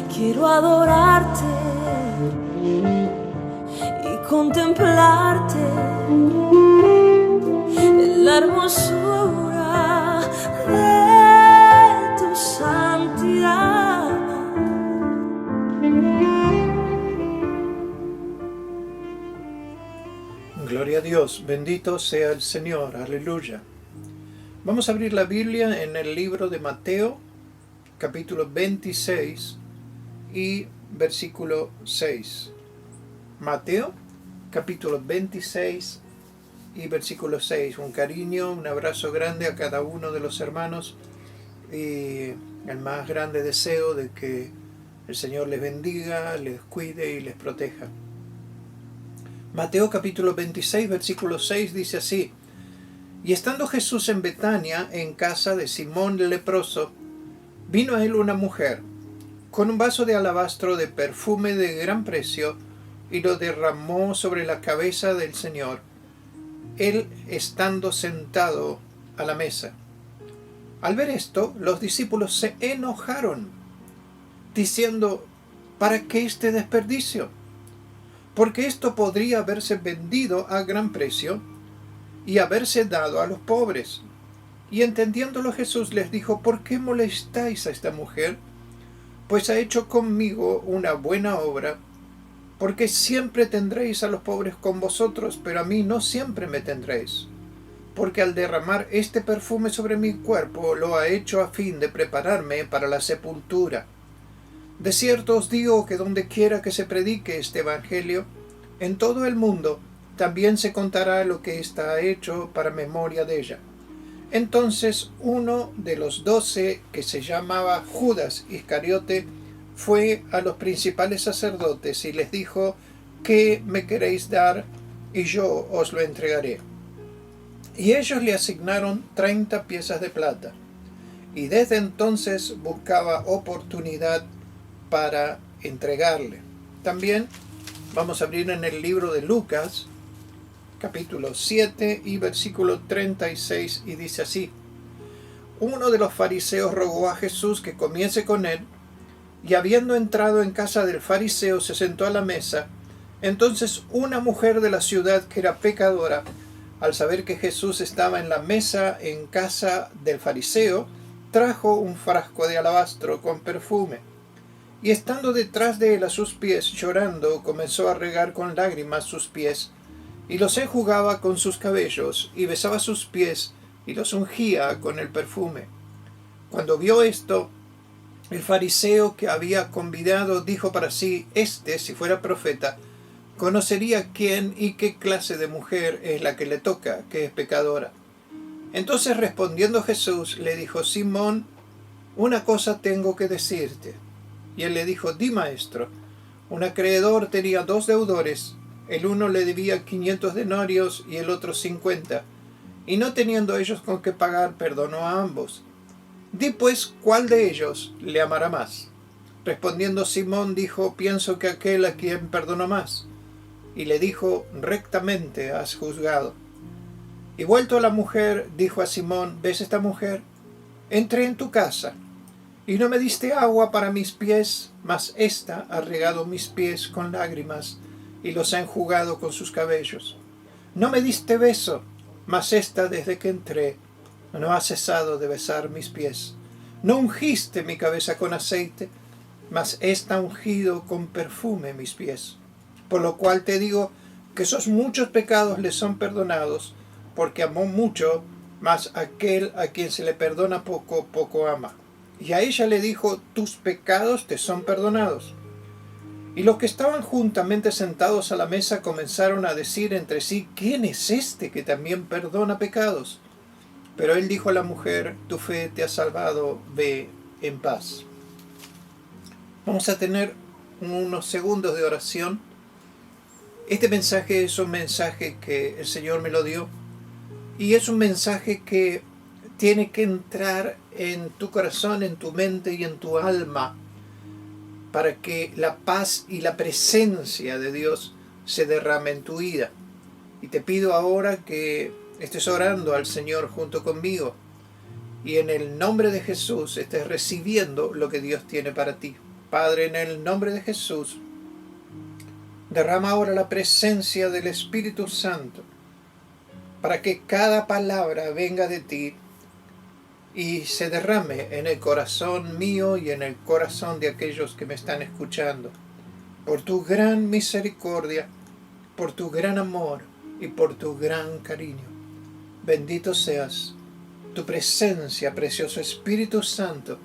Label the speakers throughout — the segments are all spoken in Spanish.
Speaker 1: Quiero adorarte y contemplarte en la hermosura de tu santidad.
Speaker 2: Gloria a Dios, bendito sea el Señor, aleluya. Vamos a abrir la Biblia en el libro de Mateo, capítulo 26 y versículo 6. Mateo, capítulo 26 y versículo 6. Un cariño, un abrazo grande a cada uno de los hermanos y el más grande deseo de que el Señor les bendiga, les cuide y les proteja. Mateo capítulo 26, versículo 6 dice así: Y estando Jesús en Betania, en casa de Simón el leproso, vino a él una mujer, con un vaso de alabastro de perfume de gran precio, y lo derramó sobre la cabeza del Señor, él estando sentado a la mesa. Al ver esto, los discípulos se enojaron, diciendo: ¿Para qué este desperdicio? Porque esto podría haberse vendido a gran precio y haberse dado a los pobres. Y entendiéndolo Jesús les dijo: ¿Por qué molestáis a esta mujer? Pues ha hecho conmigo una buena obra, porque siempre tendréis a los pobres con vosotros, pero a mí no siempre me tendréis. Porque al derramar este perfume sobre mi cuerpo, lo ha hecho a fin de prepararme para la sepultura. De cierto os digo que donde quiera que se predique este evangelio, en todo el mundo, también se contará lo que está hecho para memoria de ella. Entonces uno de los 12, que se llamaba Judas Iscariote, fue a los principales sacerdotes y les dijo: ¿Qué me queréis dar? Y yo os lo entregaré. Y ellos le asignaron 30 piezas de plata. Y desde entonces buscaba oportunidad para entregarle. También vamos a abrir en el libro de Lucas, capítulo 7 y versículo 36, y dice así: Uno de los fariseos rogó a Jesús que comiese con él, y habiendo entrado en casa del fariseo se sentó a la mesa. Entonces una mujer de la ciudad, que era pecadora, al saber que Jesús estaba en la mesa en casa del fariseo, trajo un frasco de alabastro con perfume, y estando detrás de él a sus pies, llorando, comenzó a regar con lágrimas sus pies, y los enjugaba con sus cabellos, y besaba sus pies, y los ungía con el perfume. Cuando vio esto, el fariseo que había convidado dijo para sí: Este, si fuera profeta, conocería quién y qué clase de mujer es la que le toca, que es pecadora. Entonces respondiendo Jesús le dijo: Simón, una cosa tengo que decirte. Y él le dijo: Di, maestro. Un acreedor tenía 2 deudores, el uno le debía 500 denarios y el otro 50, y no teniendo ellos con qué pagar, perdonó a ambos. Di pues, ¿cuál de ellos le amará más? Respondiendo Simón dijo: Pienso que aquel a quien perdonó más. Y le dijo: Rectamente has juzgado. Y vuelto a la mujer, dijo a Simón: ¿Ves esta mujer? Entré en tu casa, y no me diste agua para mis pies, mas ésta ha regado mis pies con lágrimas, y los ha enjugado con sus cabellos. No me diste beso, mas ésta desde que entré no ha cesado de besar mis pies. No ungiste mi cabeza con aceite, mas ésta ha ungido con perfume mis pies. Por lo cual te digo que esos muchos pecados le son perdonados, porque amó mucho, mas aquel a quien se le perdona poco, poco ama. Y a ella le dijo: Tus pecados te son perdonados. Y los que estaban juntamente sentados a la mesa comenzaron a decir entre sí: ¿Quién es este que también perdona pecados? Pero él dijo a la mujer: Tu fe te ha salvado, ve en paz. Vamos a tener unos segundos de oración. Este mensaje es un mensaje que el Señor me lo dio, y es un mensaje que tiene que entrar en tu corazón, en tu mente y en tu alma, para que la paz y la presencia de Dios se derrame en tu vida. Y te pido ahora que estés orando al Señor junto conmigo, y en el nombre de Jesús estés recibiendo lo que Dios tiene para ti. Padre, en el nombre de Jesús, derrama ahora la presencia del Espíritu Santo para que cada palabra venga de ti y se derrame en el corazón mío y en el corazón de aquellos que me están escuchando. Por tu gran misericordia, por tu gran amor y por tu gran cariño. Bendito seas. Tu presencia, precioso Espíritu Santo,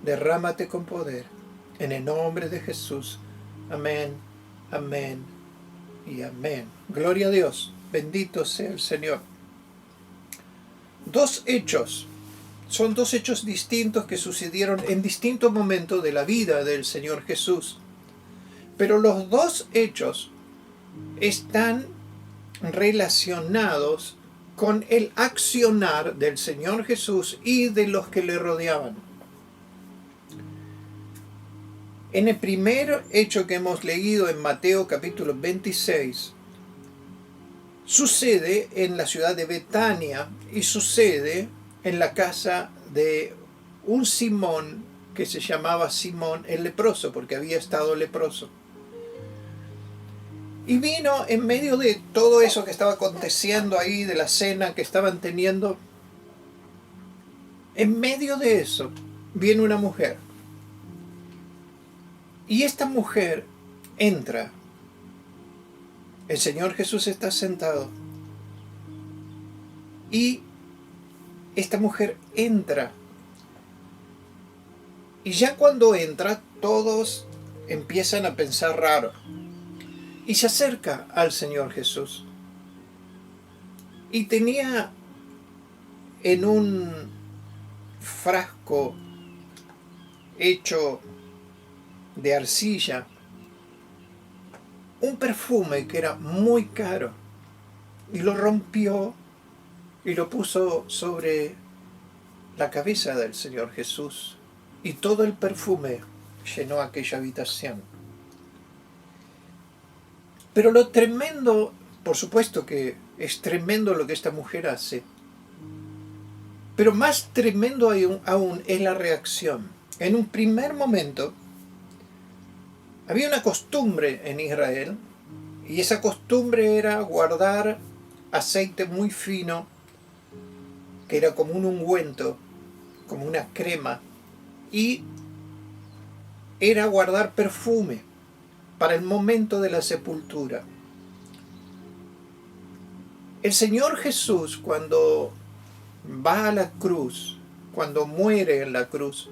Speaker 2: derrámate con poder. En el nombre de Jesús. Amén, amén y amén. Gloria a Dios. Bendito sea el Señor. Son dos hechos distintos que sucedieron en distintos momentos de la vida del Señor Jesús. Pero los dos hechos están relacionados con el accionar del Señor Jesús y de los que le rodeaban. En el primer hecho que hemos leído en Mateo capítulo 26, sucede en la ciudad de Betania y sucede en la casa de un Simón que se llamaba Simón el leproso, porque había estado leproso. Y vino en medio de todo eso que estaba aconteciendo ahí, de la cena que estaban teniendo, en medio de eso viene una mujer. Y esta mujer entra. El Señor Jesús está sentado. Y esta mujer entra. Y ya cuando entra, todos empiezan a pensar raro. Y se acerca al Señor Jesús. Y tenía en un frasco hecho de arcilla un perfume que era muy caro. Y lo rompió y lo puso sobre la cabeza del Señor Jesús. Y todo el perfume llenó aquella habitación. Pero lo tremendo, por supuesto que es tremendo lo que esta mujer hace, pero más tremendo aún es la reacción. En un primer momento, había una costumbre en Israel, y esa costumbre era guardar aceite muy fino, que era como un ungüento, como una crema, y era guardar perfume para el momento de la sepultura. El Señor Jesús, cuando va a la cruz, cuando muere en la cruz,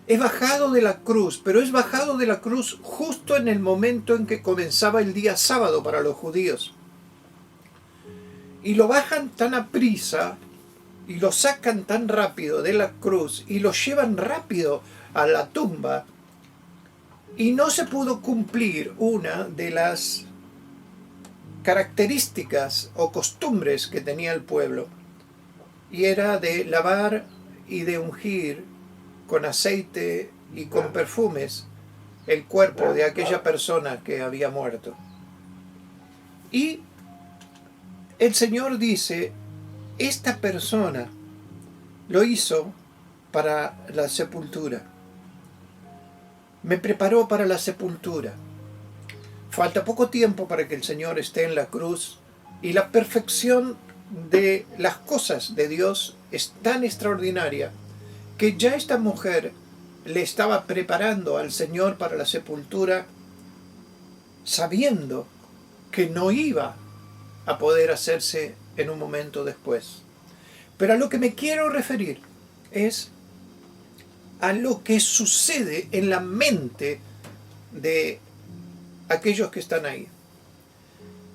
Speaker 2: es bajado de la cruz, pero es bajado de la cruz justo en el momento en que comenzaba el día sábado para los judíos. Y lo bajan tan aprisa y lo sacan tan rápido de la cruz y lo llevan rápido a la tumba. Y no se pudo cumplir una de las características o costumbres que tenía el pueblo, y era de lavar y de ungir con aceite y con perfumes el cuerpo de aquella persona que había muerto. Y el Señor dice, esta persona lo hizo para la sepultura. Me preparó para la sepultura. Falta poco tiempo para que el Señor esté en la cruz, y la perfección de las cosas de Dios es tan extraordinaria que ya esta mujer le estaba preparando al Señor para la sepultura, sabiendo que no iba a poder hacerse en un momento después. Pero a lo que me quiero referir es a lo que sucede en la mente de aquellos que están ahí.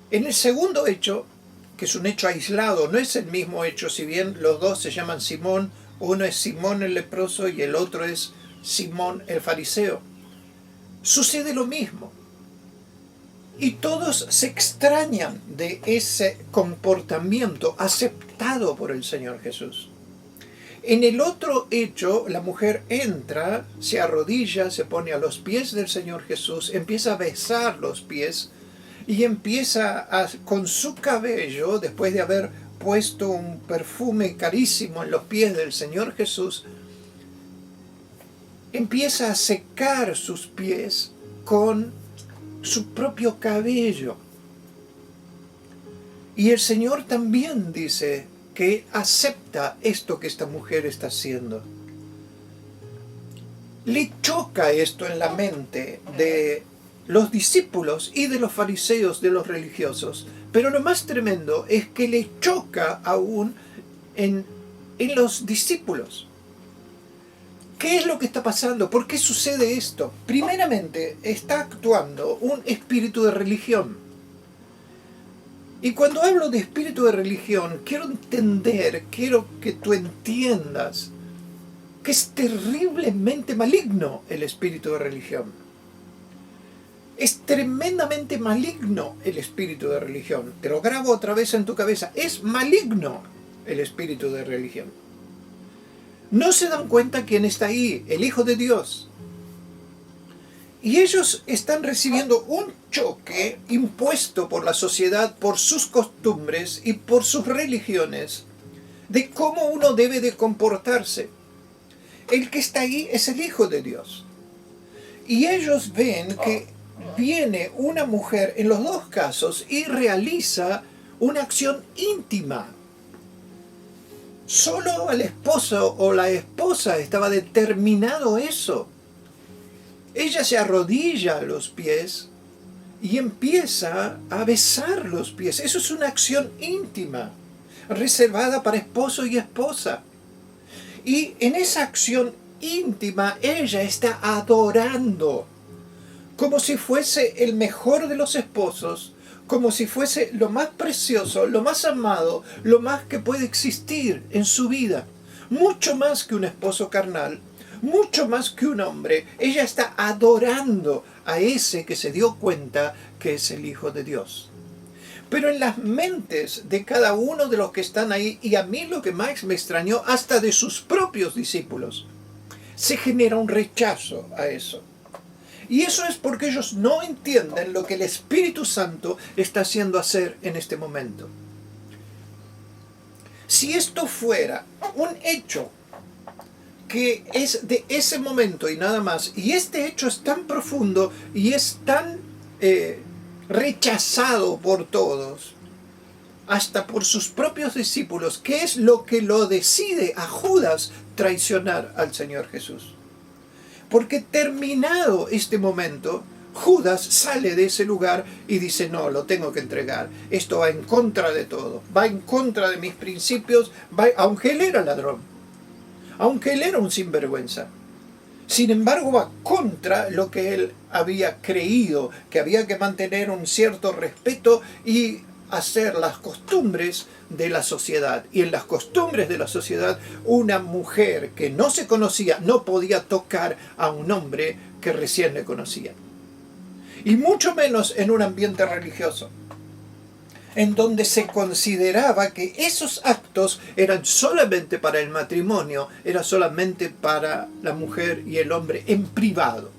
Speaker 2: En el segundo hecho, que es un hecho aislado, no es el mismo hecho, si bien los dos se llaman Simón, uno es Simón el leproso y el otro es Simón el fariseo. Sucede lo mismo. Y todos se extrañan de ese comportamiento aceptado por el Señor Jesús. En el otro hecho, la mujer entra, se arrodilla, se pone a los pies del Señor Jesús, empieza a besar los pies y empieza con su cabello, después de haber puesto un perfume carísimo en los pies del Señor Jesús, empieza a secar sus pies con su propio cabello. Y el Señor también dice que acepta esto que esta mujer está haciendo. Le choca esto en la mente de los discípulos y de los fariseos, de los religiosos. Pero lo más tremendo es que le choca aún en los discípulos. ¿Qué es lo que está pasando? ¿Por qué sucede esto? Primeramente, está actuando un espíritu de religión. Y cuando hablo de espíritu de religión, quiero que tú entiendas que es terriblemente maligno el espíritu de religión. Es tremendamente maligno el espíritu de religión. Te lo grabo otra vez en tu cabeza. Es maligno el espíritu de religión. No se dan cuenta quién está ahí, el Hijo de Dios. Y ellos están recibiendo un choque impuesto por la sociedad, por sus costumbres y por sus religiones, de cómo uno debe de comportarse. El que está ahí es el Hijo de Dios. Y ellos ven que viene una mujer en los dos casos y realiza una acción íntima. Solo al esposo o la esposa estaba determinado eso. Ella se arrodilla a los pies y empieza a besar los pies. Eso es una acción íntima, reservada para esposo y esposa. Y en esa acción íntima ella está adorando, como si fuese el mejor de los esposos, como si fuese lo más precioso, lo más amado, lo más que puede existir en su vida. Mucho más que un esposo carnal, mucho más que un hombre. Ella está adorando a ese que se dio cuenta que es el Hijo de Dios. Pero en las mentes de cada uno de los que están ahí, y a mí lo que más me extrañó, hasta de sus propios discípulos, se genera un rechazo a eso. Y eso es porque ellos no entienden lo que el Espíritu Santo está haciendo hacer en este momento. Si esto fuera un hecho que es de ese momento y nada más, y este hecho es tan profundo y es tan rechazado por todos, hasta por sus propios discípulos, ¿qué es lo que lo decide a Judas traicionar al Señor Jesús? Porque terminado este momento, Judas sale de ese lugar y dice, no, lo tengo que entregar. Esto va en contra de todo, va en contra de mis principios, aunque él era ladrón, aunque él era un sinvergüenza. Sin embargo, va contra lo que él había creído, que había que mantener un cierto respeto y hacer las costumbres de la sociedad. Y en las costumbres de la sociedad, una mujer que no se conocía no podía tocar a un hombre que recién le conocía. Y mucho menos en un ambiente religioso, en donde se consideraba que esos actos eran solamente para el matrimonio, era solamente para la mujer y el hombre en privado,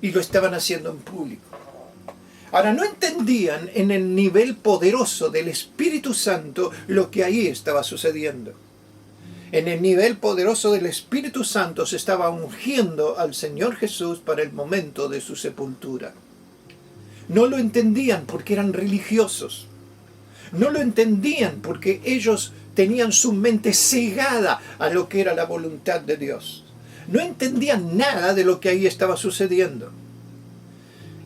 Speaker 2: y lo estaban haciendo en público. Ahora, no entendían en el nivel poderoso del Espíritu Santo lo que ahí estaba sucediendo. En el nivel poderoso del Espíritu Santo se estaba ungiendo al Señor Jesús para el momento de su sepultura. No lo entendían porque eran religiosos. No lo entendían porque ellos tenían su mente cegada a lo que era la voluntad de Dios. No entendían nada de lo que ahí estaba sucediendo.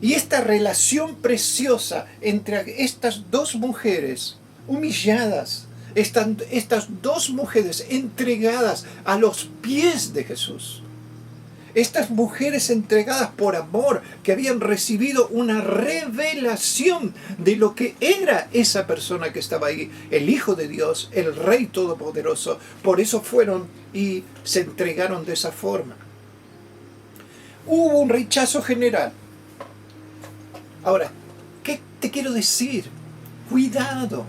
Speaker 2: Y esta relación preciosa entre estas dos mujeres humilladas, estas dos mujeres entregadas a los pies de Jesús, estas mujeres entregadas por amor, que habían recibido una revelación de lo que era esa persona que estaba ahí, el Hijo de Dios, el Rey Todopoderoso. Por eso fueron y se entregaron de esa forma. Hubo un rechazo general. Ahora, ¿qué te quiero decir? Cuidado.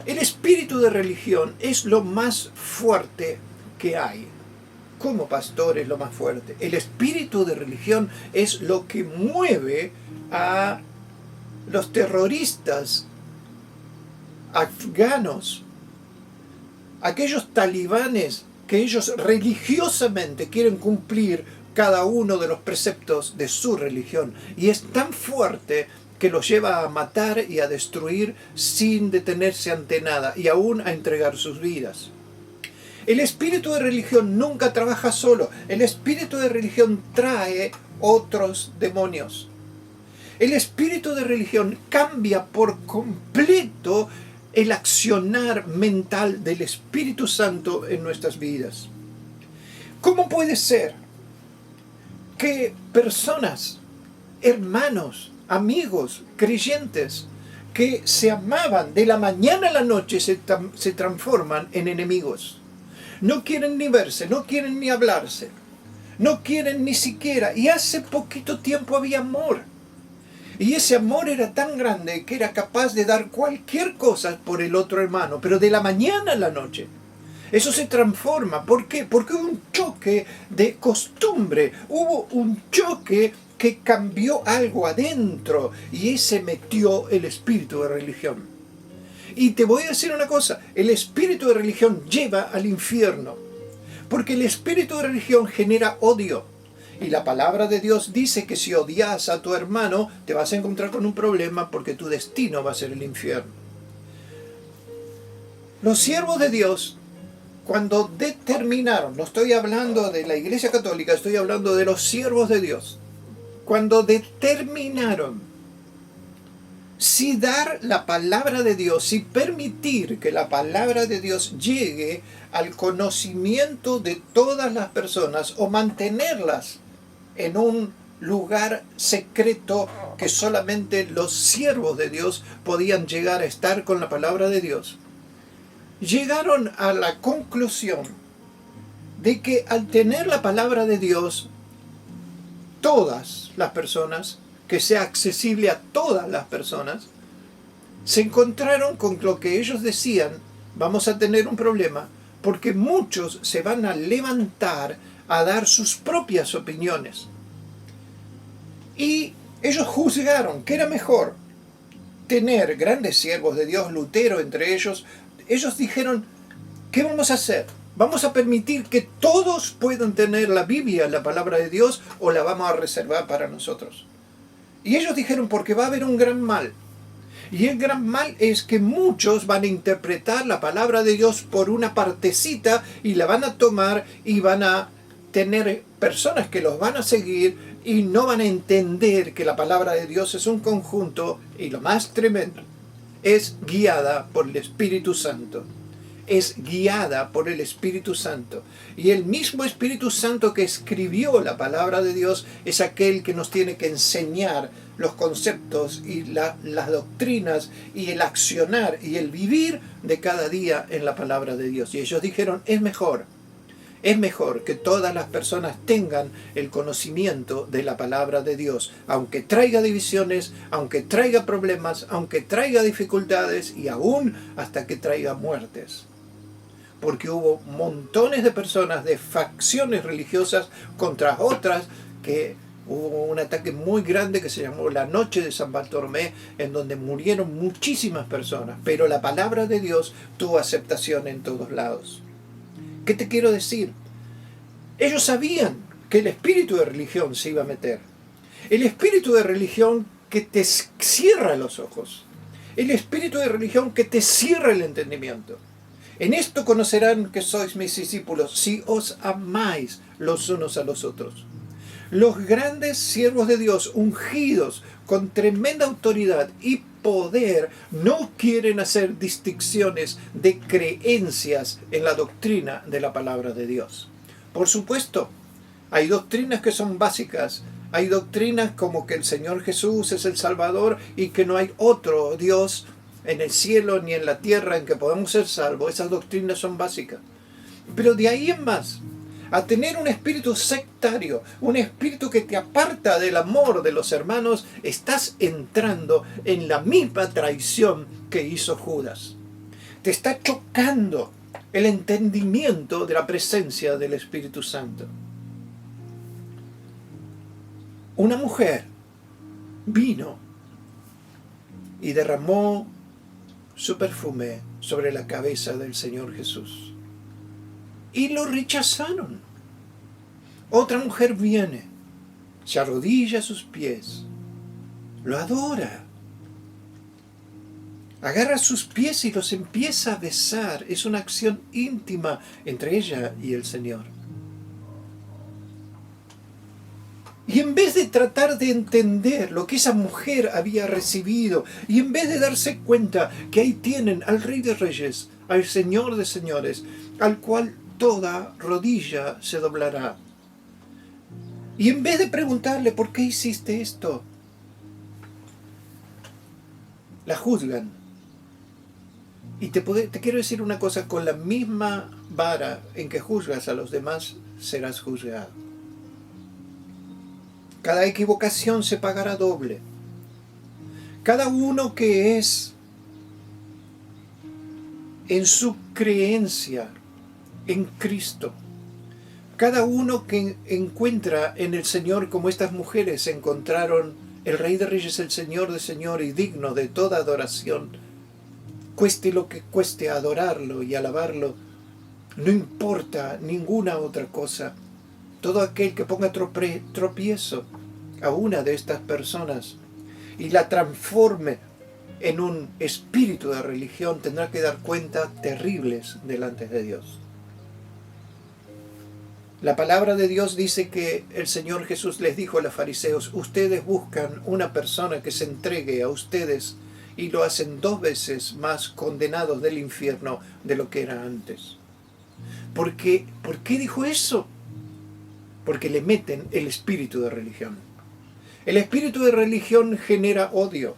Speaker 2: El espíritu de religión es lo más fuerte que hay. Como pastor es lo más fuerte. El espíritu de religión es lo que mueve a los terroristas afganos, aquellos talibanes que ellos religiosamente quieren cumplir cada uno de los preceptos de su religión. Y es tan fuerte que los lleva a matar y a destruir sin detenerse ante nada y aún a entregar sus vidas. El espíritu de religión nunca trabaja solo. El espíritu de religión trae otros demonios. El espíritu de religión cambia por completo el accionar mental del Espíritu Santo en nuestras vidas. ¿Cómo puede ser que personas, hermanos, amigos, creyentes, que se amaban de la mañana a la noche se transforman en enemigos? No quieren ni verse, no quieren ni hablarse, no quieren ni siquiera. Y hace poquito tiempo había amor. Y ese amor era tan grande que era capaz de dar cualquier cosa por el otro hermano, pero de la mañana a la noche. Eso se transforma. ¿Por qué? Porque hubo un choque de costumbre, hubo un choque que cambió algo adentro y ese metió el espíritu de religión. Y te voy a decir una cosa, el espíritu de religión lleva al infierno, porque el espíritu de religión genera odio. Y la palabra de Dios dice que si odias a tu hermano, te vas a encontrar con un problema porque tu destino va a ser el infierno. Los siervos de Dios, cuando determinaron, no estoy hablando de la Iglesia Católica, estoy hablando de los siervos de Dios, cuando determinaron si dar la palabra de Dios, si permitir que la palabra de Dios llegue al conocimiento de todas las personas o mantenerlas en un lugar secreto que solamente los siervos de Dios podían llegar a estar con la palabra de Dios, llegaron a la conclusión de que al tener la palabra de Dios, todas las personas, que sea accesible a todas las personas, se encontraron con lo que ellos decían: vamos a tener un problema porque muchos se van a levantar a dar sus propias opiniones. Y ellos juzgaron que era mejor tener grandes siervos de Dios, Lutero entre ellos. Ellos dijeron: ¿qué vamos a hacer? ¿Vamos a permitir que todos puedan tener la Biblia, la palabra de Dios, o la vamos a reservar para nosotros? Y ellos dijeron: porque va a haber un gran mal. Y el gran mal es que muchos van a interpretar la palabra de Dios por una partecita y la van a tomar y van a tener personas que los van a seguir y no van a entender que la palabra de Dios es un conjunto, y lo más tremendo, es guiada por el Espíritu Santo. Es guiada por el Espíritu Santo. Y el mismo Espíritu Santo que escribió la palabra de Dios es aquel que nos tiene que enseñar los conceptos y las doctrinas y el accionar y el vivir de cada día en la palabra de Dios. Y ellos dijeron: es mejor que todas las personas tengan el conocimiento de la palabra de Dios, aunque traiga divisiones, aunque traiga problemas, aunque traiga dificultades y aún hasta que traiga muertes. Porque hubo montones de personas de facciones religiosas contra otras, que hubo un ataque muy grande que se llamó la Noche de San Bartolomé, en donde murieron muchísimas personas, pero la palabra de Dios tuvo aceptación en todos lados. ¿Qué te quiero decir? Ellos sabían que el espíritu de religión se iba a meter. El espíritu de religión que te cierra los ojos. El espíritu de religión que te cierra el entendimiento. En esto conocerán que sois mis discípulos, si os amáis los unos a los otros. Los grandes siervos de Dios, ungidos con tremenda autoridad y poder, no quieren hacer distinciones de creencias en la doctrina de la palabra de Dios. Por supuesto, hay doctrinas que son básicas. Hay doctrinas como que el Señor Jesús es el Salvador y que no hay otro Dios en el cielo ni en la tierra en que podamos ser salvos. Esas doctrinas son básicas. Pero de ahí en más, a tener un espíritu sectario, un espíritu que te aparta del amor de los hermanos, estás entrando en la misma traición que hizo Judas. Te está chocando el entendimiento de la presencia del Espíritu Santo. Una mujer vino y derramó su perfume sobre la cabeza del Señor Jesús. Y lo rechazaron. Otra mujer viene, se arrodilla a sus pies, lo adora, agarra sus pies y los empieza a besar. Es una acción íntima entre ella y el Señor. Y en vez de tratar de entender lo que esa mujer había recibido, y en vez de darse cuenta que ahí tienen al Rey de Reyes, al Señor de Señores, al cual toda rodilla se doblará, y en vez de preguntarle ¿por qué hiciste esto?, la juzgan. Y te quiero decir una cosa, con la misma vara en que juzgas a los demás, serás juzgado. Cada equivocación se pagará doble. Cada uno que es en su creencia en Cristo, cada uno que encuentra en el Señor, como estas mujeres encontraron el Rey de Reyes, el Señor de Señores, y digno de toda adoración, cueste lo que cueste adorarlo y alabarlo, no importa ninguna otra cosa. Todo aquel que ponga tropiezo a una de estas personas y la transforme en un espíritu de religión tendrá que dar cuentas terribles delante de Dios. La palabra de Dios dice que el Señor Jesús les dijo a los fariseos: ustedes buscan una persona que se entregue a ustedes y lo hacen 2 veces más condenados del infierno de lo que era antes. ¿Por qué dijo eso? Porque le meten el espíritu de religión. El espíritu de religión genera odio.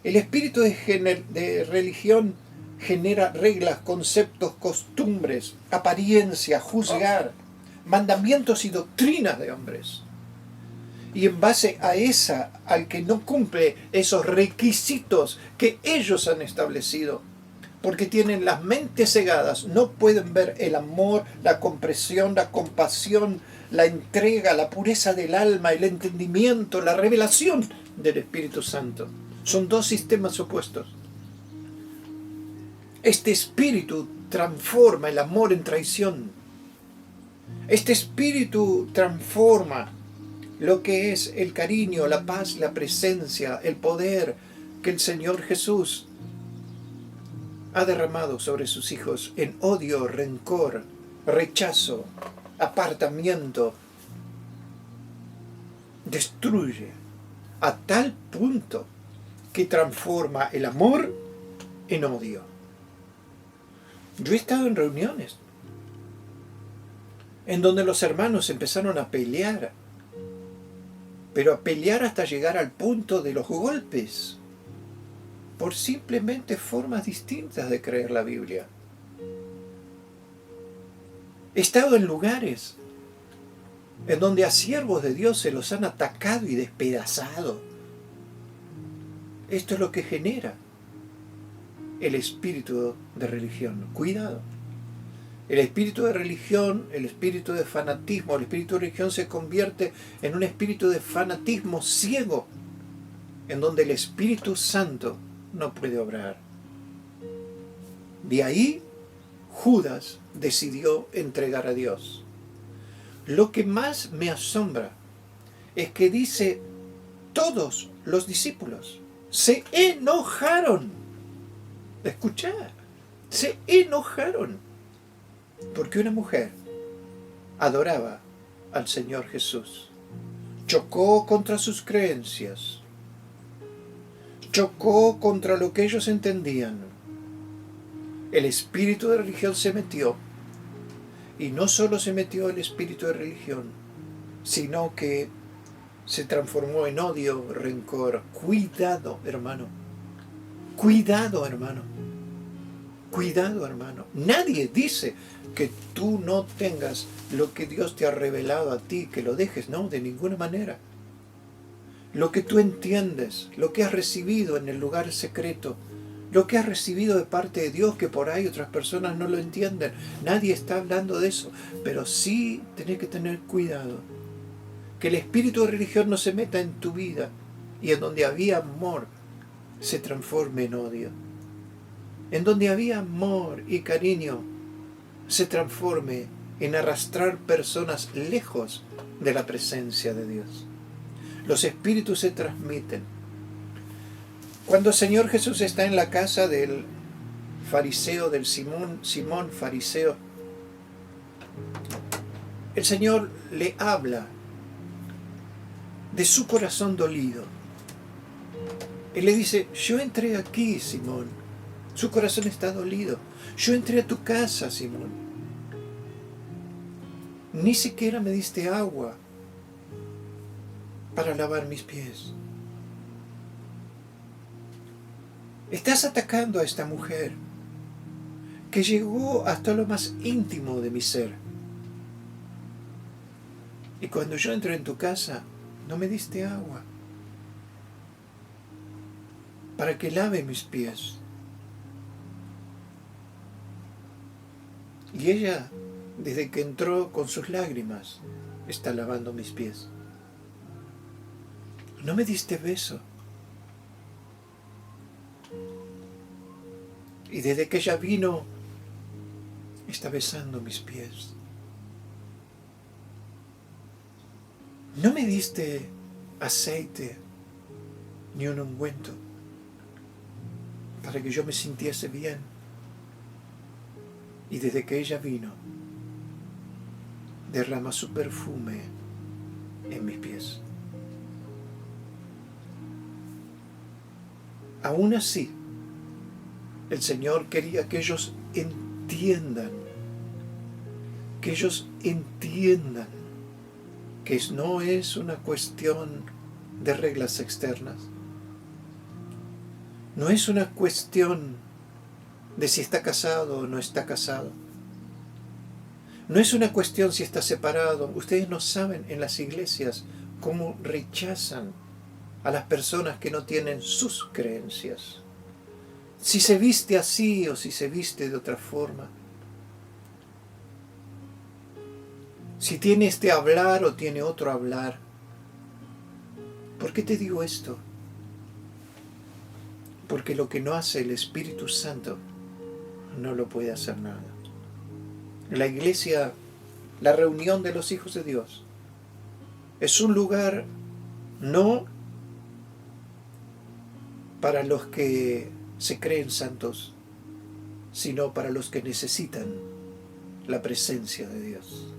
Speaker 2: El espíritu de religión genera reglas, conceptos, costumbres, apariencia, juzgar, mandamientos y doctrinas de hombres. Y en base a al que no cumple esos requisitos que ellos han establecido, porque tienen las mentes cegadas, no pueden ver el amor, la comprensión, la compasión, la entrega, la pureza del alma, el entendimiento, la revelación del Espíritu Santo. Son 2 sistemas opuestos. Este espíritu transforma el amor en traición. Este espíritu transforma lo que es el cariño, la paz, la presencia, el poder que el Señor Jesús ha derramado sobre sus hijos en odio, rencor, rechazo, apartamiento. Destruye a tal punto que transforma el amor en odio. Yo he estado en reuniones en donde los hermanos empezaron a pelear, pero a pelear hasta llegar al punto de los golpes, por simplemente formas distintas de creer la Biblia. He estado en lugares en donde a siervos de Dios se los han atacado y despedazado. Esto es lo que genera el espíritu de religión. Cuidado. El espíritu de religión, el espíritu de fanatismo, el espíritu de religión se convierte en un espíritu de fanatismo ciego, en donde el Espíritu Santo no puede obrar. De ahí Judas decidió entregar a Dios. Lo que más me asombra es que dice: todos los discípulos se enojaron. Escuchad, se enojaron porque una mujer adoraba al Señor Jesús. Chocó contra sus creencias, chocó contra lo que ellos entendían. El espíritu de religión se metió, y no solo se metió el espíritu de religión, sino que se transformó en odio, rencor. Cuidado, hermano. Cuidado, hermano. Cuidado, hermano. Nadie dice que tú no tengas lo que Dios te ha revelado a ti, que lo dejes. No, de ninguna manera. Lo que tú entiendes, lo que has recibido en el lugar secreto, lo que has recibido de parte de Dios, que por ahí otras personas no lo entienden. Nadie está hablando de eso. Pero sí tenés que tener cuidado. Que el espíritu de religión no se meta en tu vida y en donde había amor se transforme en odio. en donde había amor y cariño, se transforme en arrastrar personas lejos de la presencia de Dios. Los espíritus se transmiten. Cuando el Señor Jesús está en la casa del fariseo, del Simón fariseo, el Señor le habla de su corazón dolido. Él le dice, yo entré aquí, Simón, su corazón está dolido. Yo entré a tu casa, Simón. Ni siquiera me diste agua para lavar mis pies. Estás atacando a esta mujer que llegó hasta lo más íntimo de mi ser. Y cuando yo entré en tu casa, no me diste agua para que lave mis pies. Y ella, desde que entró con sus lágrimas, está lavando mis pies. No me diste beso. Y desde que ella vino, está besando mis pies. No me diste aceite ni un ungüento para que yo me sintiese bien. Y desde que ella vino, derrama su perfume en mis pies. Aún así, el Señor quería que ellos entiendan, que no es una cuestión de reglas externas, no es una cuestión de si está casado o no está casado, no es una cuestión si está separado. Ustedes no saben en las iglesias cómo rechazan a las personas que no tienen sus creencias, si se viste así o si se viste de otra forma, si tiene este hablar o tiene otro hablar. ¿Por qué te digo esto? Porque lo que no hace el Espíritu Santo no lo puede hacer nada. La iglesia, la reunión de los hijos de Dios, es un lugar no para los que se creen santos, sino para los que necesitan la presencia de Dios.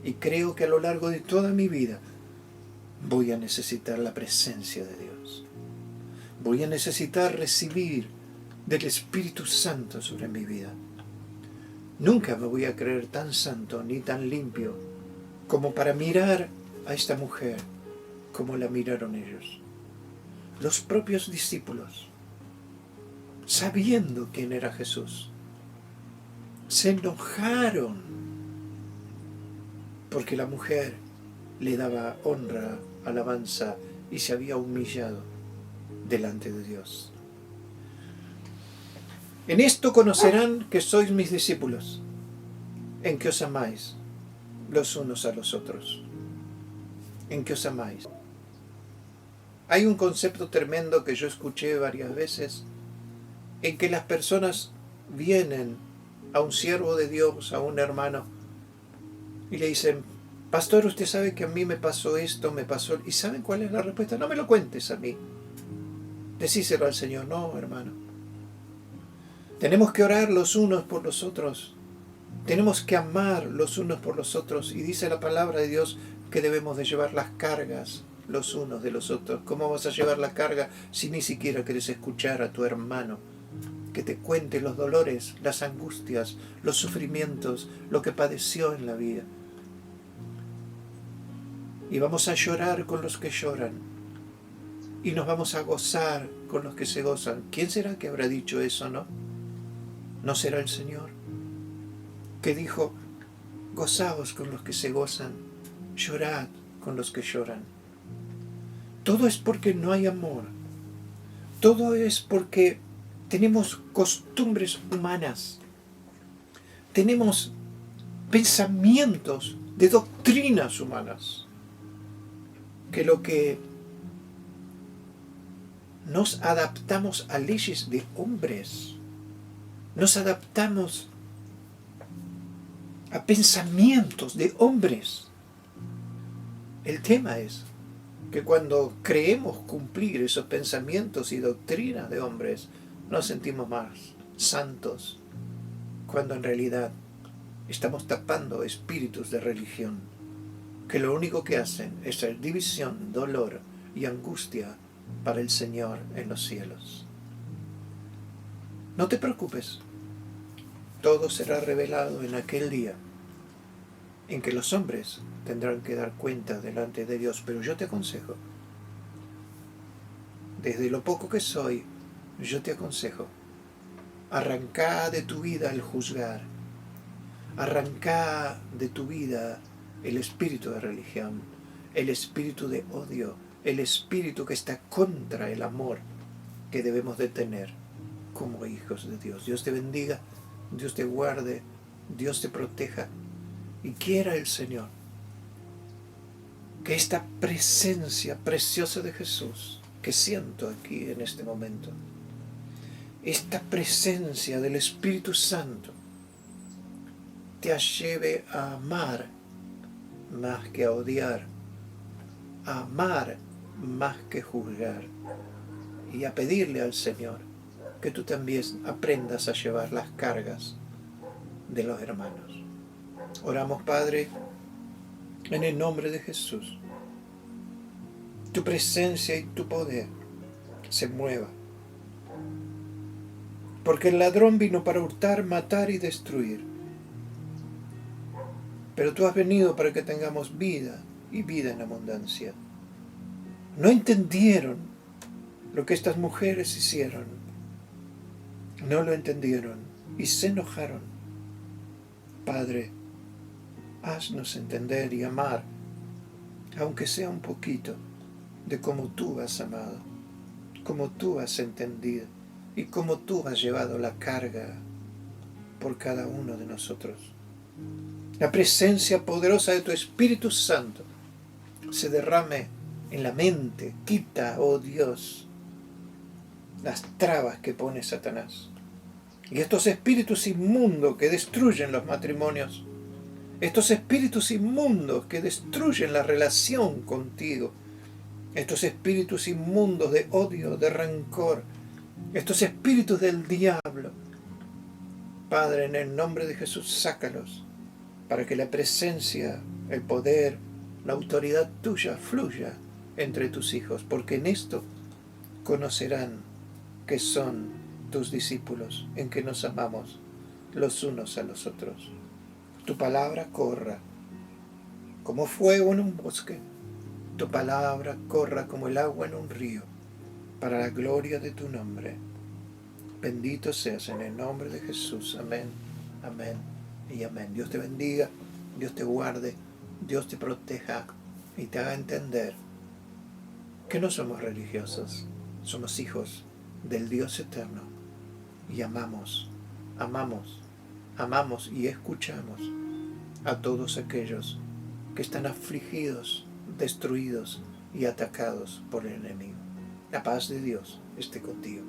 Speaker 2: Y creo que a lo largo de toda mi vida voy a necesitar la presencia de Dios. Voy a necesitar recibir del Espíritu Santo sobre mi vida. Nunca me voy a creer tan santo ni tan limpio como para mirar a esta mujer como la miraron ellos. Los propios discípulos, sabiendo quién era Jesús, se enojaron porque la mujer le daba honra, alabanza y se había humillado delante de Dios. En esto conocerán que sois mis discípulos, en que os amáis los unos a los otros, en que os amáis. Hay un concepto tremendo que yo escuché varias veces, en que las personas vienen a un siervo de Dios, a un hermano, y le dicen, pastor, usted sabe que a mí me pasó esto, me pasó... ¿Y saben cuál es la respuesta? No me lo cuentes a mí. Decíselo al Señor. No, hermano. Tenemos que orar los unos por los otros. Tenemos que amar los unos por los otros. Y dice la palabra de Dios que debemos de llevar las cargas los unos de los otros. ¿Cómo vas a llevar la carga si ni siquiera quieres escuchar a tu hermano que te cuente los dolores, las angustias, los sufrimientos, lo que padeció en la vida? Y vamos a llorar con los que lloran. Y nos vamos a gozar con los que se gozan. ¿Quién será que habrá dicho eso, no? ¿No será el Señor? Que dijo, gozaos con los que se gozan, llorad con los que lloran. Todo es porque no hay amor. Todo es porque tenemos costumbres humanas. Tenemos pensamientos de doctrinas humanas. Que lo que nos adaptamos a leyes de hombres Nos adaptamos a pensamientos de hombres. El tema es que cuando creemos cumplir esos pensamientos y doctrinas de hombres, nos sentimos más santos, cuando en realidad estamos tapando espíritus de religión, que lo único que hacen es ser división, dolor y angustia para el Señor en los cielos. No te preocupes, todo será revelado en aquel día en que los hombres tendrán que dar cuenta delante de Dios, pero yo te aconsejo, desde lo poco que soy, yo te aconsejo, arrancá de tu vida el juzgar, arrancá de tu vida el espíritu de religión, el espíritu de odio, el espíritu que está contra el amor que debemos de tener como hijos de Dios. Dios te bendiga, Dios te guarde, Dios te proteja, y quiera el Señor que esta presencia preciosa de Jesús que siento aquí en este momento, esta presencia del Espíritu Santo, te lleve a amar más que a odiar, a amar más que juzgar, y a pedirle al Señor que tú también aprendas a llevar las cargas de los hermanos. Oramos, Padre, en el nombre de Jesús. Tu presencia y tu poder se mueva. Porque el ladrón vino para hurtar, matar y destruir. Pero tú has venido para que tengamos vida y vida en abundancia. No entendieron lo que estas mujeres hicieron. No lo entendieron y se enojaron. Padre, haznos entender y amar, aunque sea un poquito, de cómo tú has amado, cómo tú has entendido y cómo tú has llevado la carga por cada uno de nosotros. La presencia poderosa de tu Espíritu Santo se derrame en la mente. Quita, oh Dios, las trabas que pone Satanás. Y estos espíritus inmundos que destruyen los matrimonios, estos espíritus inmundos que destruyen la relación contigo, estos espíritus inmundos de odio, de rencor, estos espíritus del diablo, Padre, en el nombre de Jesús, sácalos, para que la presencia, el poder, la autoridad tuya fluya entre tus hijos, porque en esto conocerán que son tus discípulos, en que nos amamos los unos a los otros. Tu palabra corra como fuego en un bosque, tu palabra corra como el agua en un río, para la gloria de tu nombre. Bendito seas en el nombre de Jesús. Amén, amén y amén. Dios te bendiga, Dios te guarde, Dios te proteja y te haga entender que no somos religiosos, somos hijos del Dios eterno y amamos y escuchamos a todos aquellos que están afligidos, destruidos y atacados por el enemigo. La paz de Dios esté contigo.